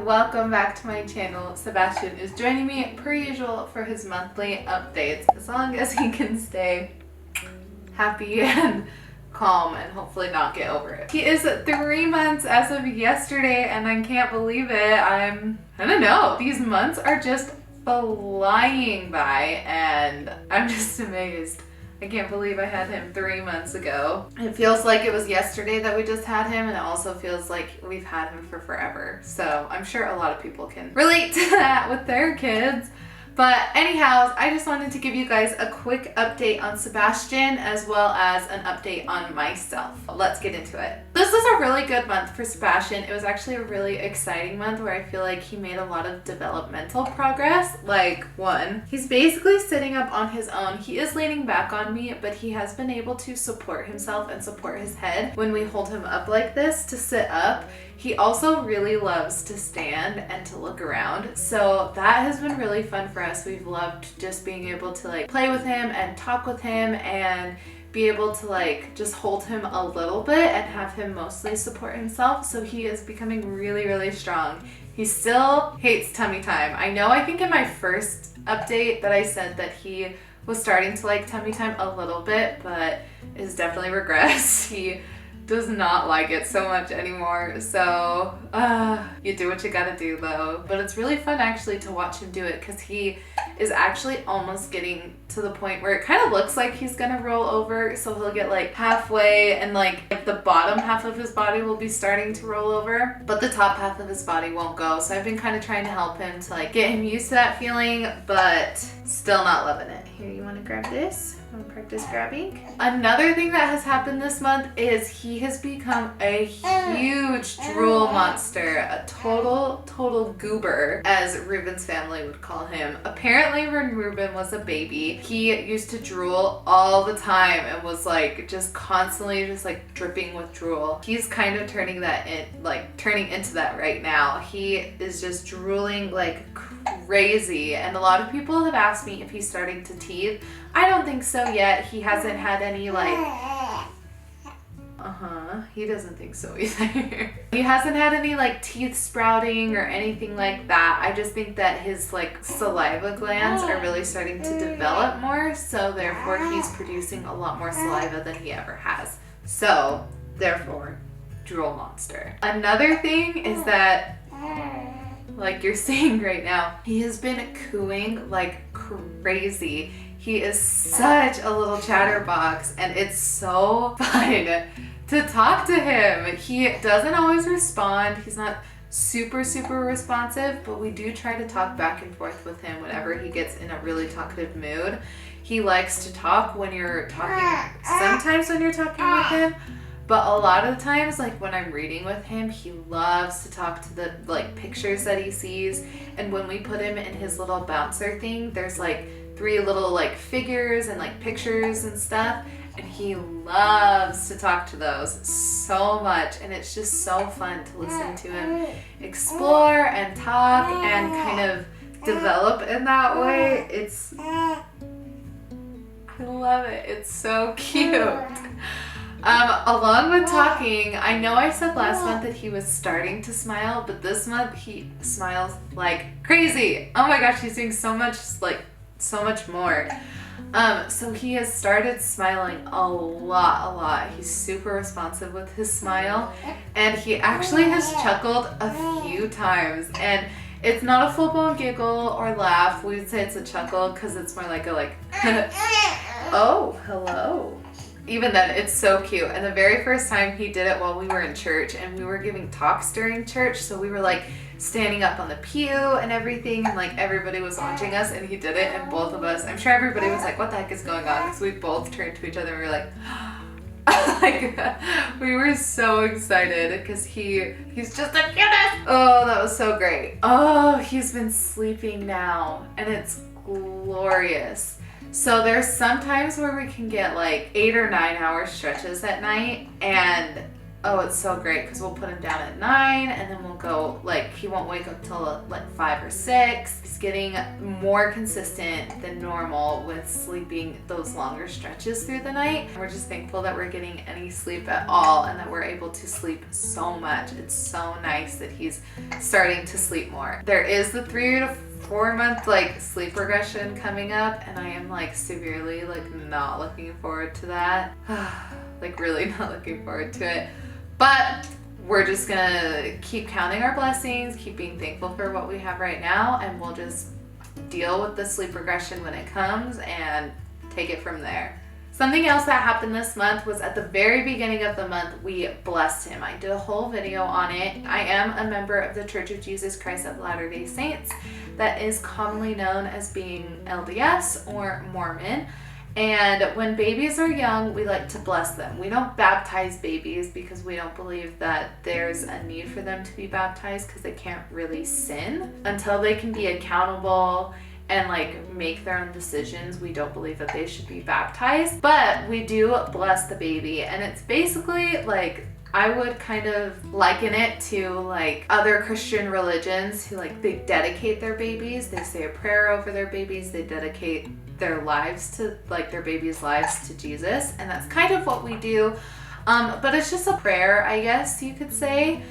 Welcome back to my channel. Sebastian is joining me per usual for his monthly updates, as long as he can stay happy and calm and hopefully not get over it. He is 3 months as of yesterday and I can't believe it. I don't know, these months are just flying by and I'm just amazed. I can't believe I had him 3 months ago. It feels like it was yesterday that we just had him, and it also feels like we've had him for forever. So I'm sure a lot of people can relate to that with their kids. But anyhow, I just wanted to give you guys a quick update on Sebastian as well as an update on myself. Let's get into it. This was a really good month for Sebastian. It was actually a really exciting month where I feel like he made a lot of developmental progress. Like, one, he's basically sitting up on his own. He is leaning back on me, but he has been able to support himself and support his head when we hold him up like this to sit up. He also really loves to stand and to look around. So that has been really fun for us. We've loved just being able to like play with him and talk with him and be able to like just hold him a little bit and have him mostly support himself. So he is becoming really, really strong. He still hates tummy time. I think in my first update that I said that he was starting to like tummy time a little bit, but it's definitely regressed. He does not like it so much anymore. So you do what you gotta do though. But it's really fun actually to watch him do it because he is actually almost getting to the point where it kind of looks like he's gonna roll over. So he'll get like halfway and like the bottom half of his body will be starting to roll over, but the top half of his body won't go. So I've been kind of trying to help him to like get him used to that feeling, but still not loving it. Here, you wanna grab this? Want to practice grabbing? Another thing that has happened this month is he has become a huge drool monster, a total goober, as Ruben's family would call him. Apparently when Ruben was a baby, he used to drool all the time and was like just constantly just like dripping with drool. He's kind of turning into that right now. He is just drooling like crazy, and a lot of people have asked me if he's starting to teeth. I don't think so yet. He hasn't had any like he doesn't think so either. He hasn't had any like teeth sprouting or anything like that. I just think that his like saliva glands are really starting to develop more, so therefore he's producing a lot more saliva than he ever has. So therefore, drool monster. Another thing is that, like you're seeing right now, he has been cooing like crazy. He is such a little chatterbox and it's so fun to talk to him. He doesn't always respond. He's not super responsive, but we do try to talk back and forth with him whenever he gets in a really talkative mood. He likes to talk when you're talking, sometimes when you're talking with him, but a lot of the times, like when I'm reading with him, he loves to talk to the like pictures that he sees. And when we put him in his little bouncer thing, there's like 3 little like figures and like pictures and stuff. And he loves to talk to those so much. And it's just so fun to listen to him explore and talk and kind of develop in that way. I love it. It's so cute. Along with talking, I know I said last month that he was starting to smile, but this month he smiles like crazy. Oh my gosh, he's doing so much more. So he has started smiling a lot. He's super responsive with his smile, and he actually has chuckled a few times, and it's not a full-blown giggle or laugh. We would say it's a chuckle because it's more like a oh, hello. Even then, it's so cute. And the very first time he did it while we were in church, and we were giving talks during church, so we were like standing up on the pew and everything, and like everybody was watching us, and he did it, and both of us, I'm sure everybody was like, what the heck is going on? Because we both turned to each other and we were like, Like, we were so excited because he's just the cutest. Oh, that was so great. Oh, he's been sleeping now and it's glorious. So there's some times where we can get like 8 or 9 hour stretches at night, and oh, it's so great because we'll put him down at 9 and then we'll go, like, he won't wake up till like 5 or 6. He's getting more consistent than normal with sleeping those longer stretches through the night. And we're just thankful that we're getting any sleep at all and that we're able to sleep so much. It's so nice that he's starting to sleep more. There is the 3 to 4 month like sleep regression coming up, and I am like severely like not looking forward to that. Like really not looking forward to it. But we're just gonna keep counting our blessings, keep being thankful for what we have right now, and we'll just deal with the sleep regression when it comes and take it from there. Something else that happened this month was at the very beginning of the month, we blessed him. I did a whole video on it. I am a member of the Church of Jesus Christ of Latter-day Saints that is commonly known as being LDS or Mormon. And when babies are young, we like to bless them. We don't baptize babies because we don't believe that there's a need for them to be baptized because they can't really sin. Until they can be accountable and like make their own decisions, we don't believe that they should be baptized. But we do bless the baby, and it's basically like, I would kind of liken it to like other Christian religions who like they dedicate their babies. They say a prayer over their babies. They dedicate their lives to like their babies' lives to Jesus, and that's kind of what we do. But it's just a prayer, I guess you could say,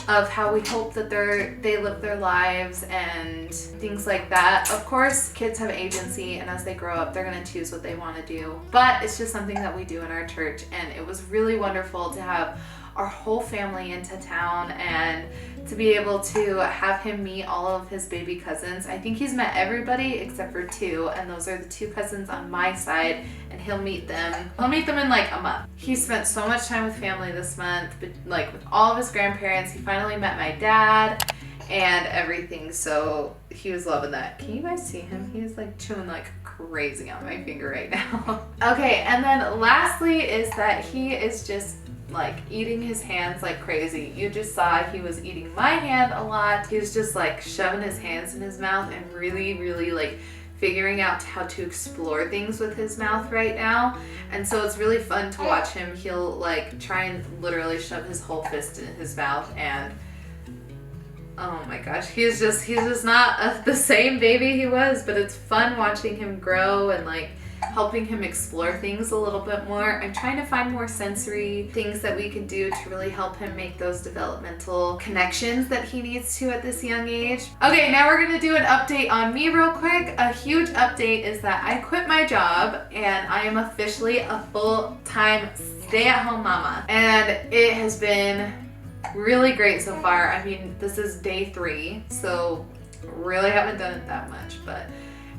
of how we hope that they live their lives and things like that. Of course, kids have agency, and as they grow up, they're going to choose what they want to do. But it's just something that we do in our church, and it was really wonderful to have our whole family into town and to be able to have him meet all of his baby cousins. I think he's met everybody except for 2, and those are the 2 cousins on my side, and he'll meet them in like a month. He spent so much time with family this month, but like with all of his grandparents. He finally met my dad and everything, so he was loving that. Can you guys see him? He's like chewing like crazy on my finger right now. Okay, and then lastly is that he is just like eating his hands like crazy. You just saw he was eating my hand a lot. He was just like shoving his hands in his mouth and really like figuring out how to explore things with his mouth right now. And so it's really fun to watch him. He'll like try and literally shove his whole fist in his mouth, and oh my gosh, he's just not the same baby he was, but it's fun watching him grow and like helping him explore things a little bit more. I'm trying to find more sensory things that we could do to really help him make those developmental connections that he needs to at this young age. Okay, now we're gonna do an update on me real quick. A huge update is that I quit my job and I am officially a full-time stay-at-home mama. And it has been really great so far. I mean, this is day 3, so really haven't done it that much, but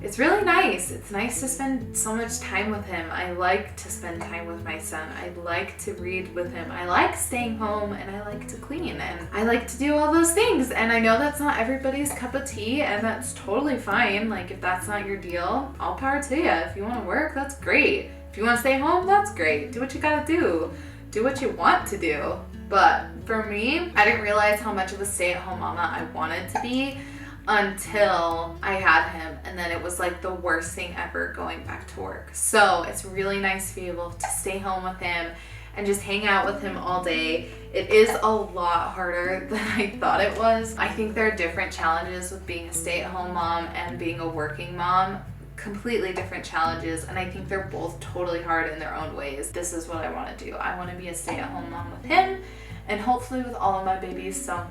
it's really nice. It's nice to spend so much time with him. I like to spend time with my son. I like to read with him. I like staying home, and I like to clean, and I like to do all those things. And I know that's not everybody's cup of tea, and that's totally fine. Like, if that's not your deal, all power to you. If you want to work, that's great. If you want to stay home, that's great. Do what you gotta do. Do what you want to do. But for me, I didn't realize how much of a stay-at-home mama I wanted to be until I had him, and then it was like the worst thing ever going back to work. So it's really nice to be able to stay home with him and just hang out with him all day. It is a lot harder than I thought it was. I think there are different challenges with being a stay-at-home mom and being a working mom. Completely different challenges, and I think they're both totally hard in their own ways. This is what I want to do. I want to be a stay-at-home mom with him, and hopefully with all of my babies. So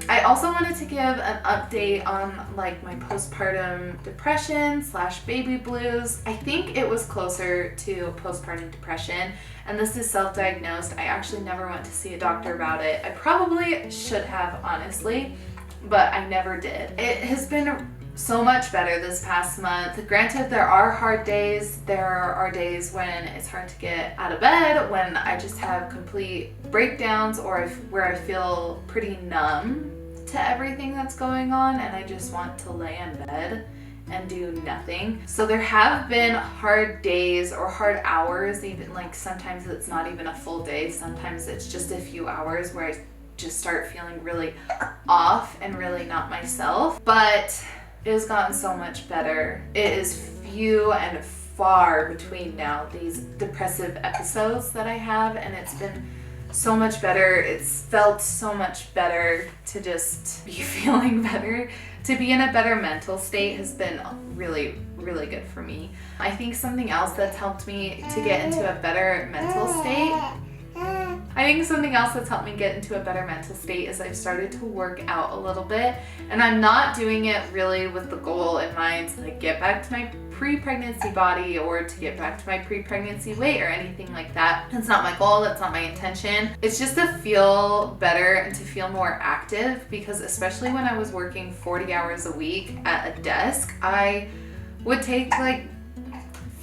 I also wanted to give an update on like my postpartum depression / baby blues. I think it was closer to postpartum depression, and this is self-diagnosed. I actually never went to see a doctor about it. I probably should have, honestly, but I never did. It has been so much better this past month. Granted, there are hard days. There are days when it's hard to get out of bed, when I just have complete breakdowns, or where I feel pretty numb to everything that's going on and I just want to lay in bed and do nothing. So there have been hard days or hard hours, even like sometimes it's not even a full day, sometimes it's just a few hours where I just start feeling really off and really not myself. But it has gotten so much better. It is few and far between now, these depressive episodes that I have, and it's been so much better. It's felt so much better to just be feeling better. To be in a better mental state has been really, really good for me. I think something else that's helped me to get into a better mental state is I've started to work out a little bit, and I'm not doing it really with the goal in mind to like get back to my pre-pregnancy body or to get back to my pre-pregnancy weight or anything like that. That's not my goal, that's not my intention. It's just to feel better and to feel more active, because especially when I was working 40 hours a week at a desk, I would take like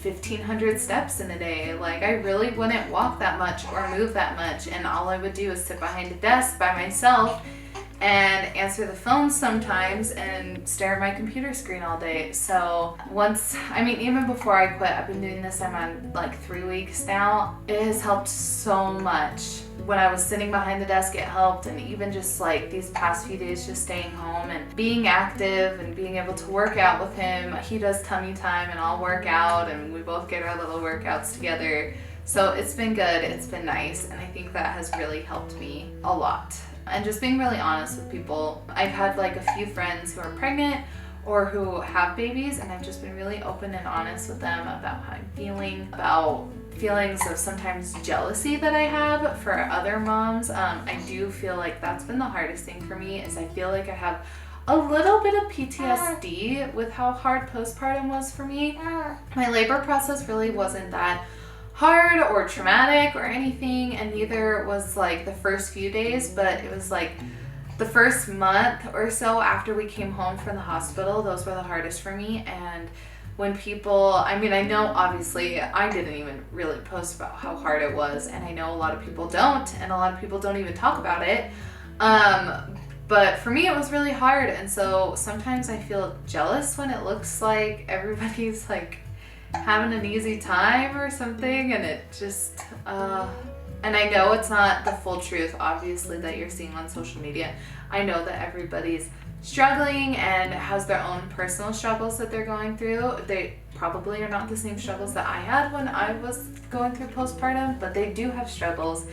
1,500 steps in a day. Like I really wouldn't walk that much or move that much, and all I would do is sit behind a desk by myself and answer the phone sometimes and stare at my computer screen all day. So even before I quit, I've been doing this, I'm on like 3 weeks now. It has helped so much. When I was sitting behind the desk, it helped, and even just like these past few days, just staying home and being active and being able to work out with him. He does tummy time and I'll work out, and we both get our little workouts together. So it's been good, it's been nice, and I think that has really helped me a lot. And just being really honest with people. I've had like a few friends who are pregnant or who have babies, and I've just been really open and honest with them about how I'm feeling, about feelings of sometimes jealousy that I have for other moms. I do feel like that's been the hardest thing for me, is I feel like I have a little bit of PTSD with how hard postpartum was for me. My labor process really wasn't that hard or traumatic or anything, and neither was like the first few days, but it was like the first month or so after we came home from the hospital, those were the hardest for me. And when people, I know obviously I didn't even really post about how hard it was, and I know a lot of people don't, and a lot of people don't even talk about it. But for me it was really hard, and so sometimes I feel jealous when it looks like everybody's like having an easy time or something, and it just and I know it's not the full truth, obviously, that you're seeing on social media. I know that everybody's struggling and has their own personal struggles that they're going through. They probably are not the same struggles that I had when I was going through postpartum, but they do have struggles.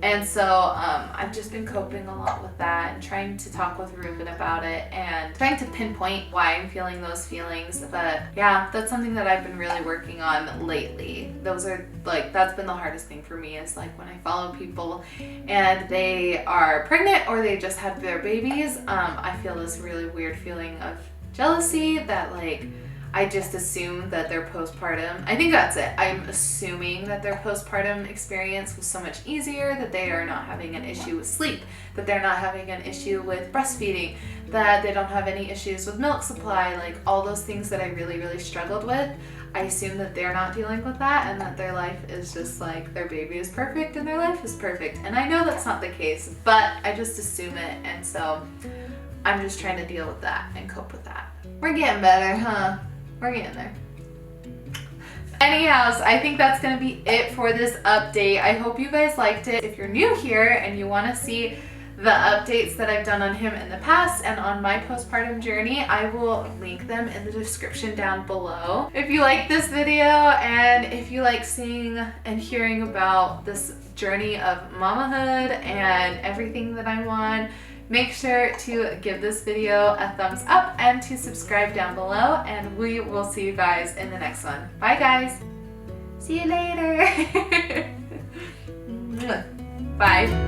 And so I've just been coping a lot with that and trying to talk with Ruben about it and trying to pinpoint why I'm feeling those feelings. But yeah, that's something that I've been really working on lately. That's been the hardest thing for me, is like when I follow people and they are pregnant or they just had their babies, I feel this really weird feeling of jealousy that like I just assume that their postpartum, I think that's it. I'm assuming that their postpartum experience was so much easier, that they are not having an issue with sleep, that they're not having an issue with breastfeeding, that they don't have any issues with milk supply, like all those things that I really, really struggled with. I assume that they're not dealing with that, and that their life is just like their baby is perfect and their life is perfect. And I know that's not the case, but I just assume it, and so I'm just trying to deal with that and cope with that. We're getting better, huh? We're getting there. Anyhow, so I think that's gonna be it for this update. I hope you guys liked it. If you're new here and you wanna see the updates that I've done on him in the past and on my postpartum journey, I will link them in the description down below. If you like this video and if you like seeing and hearing about this journey of mamahood and everything that I'm on, make sure to give this video a thumbs up and to subscribe down below, and we will see you guys in the next one. Bye guys. See you later. Bye.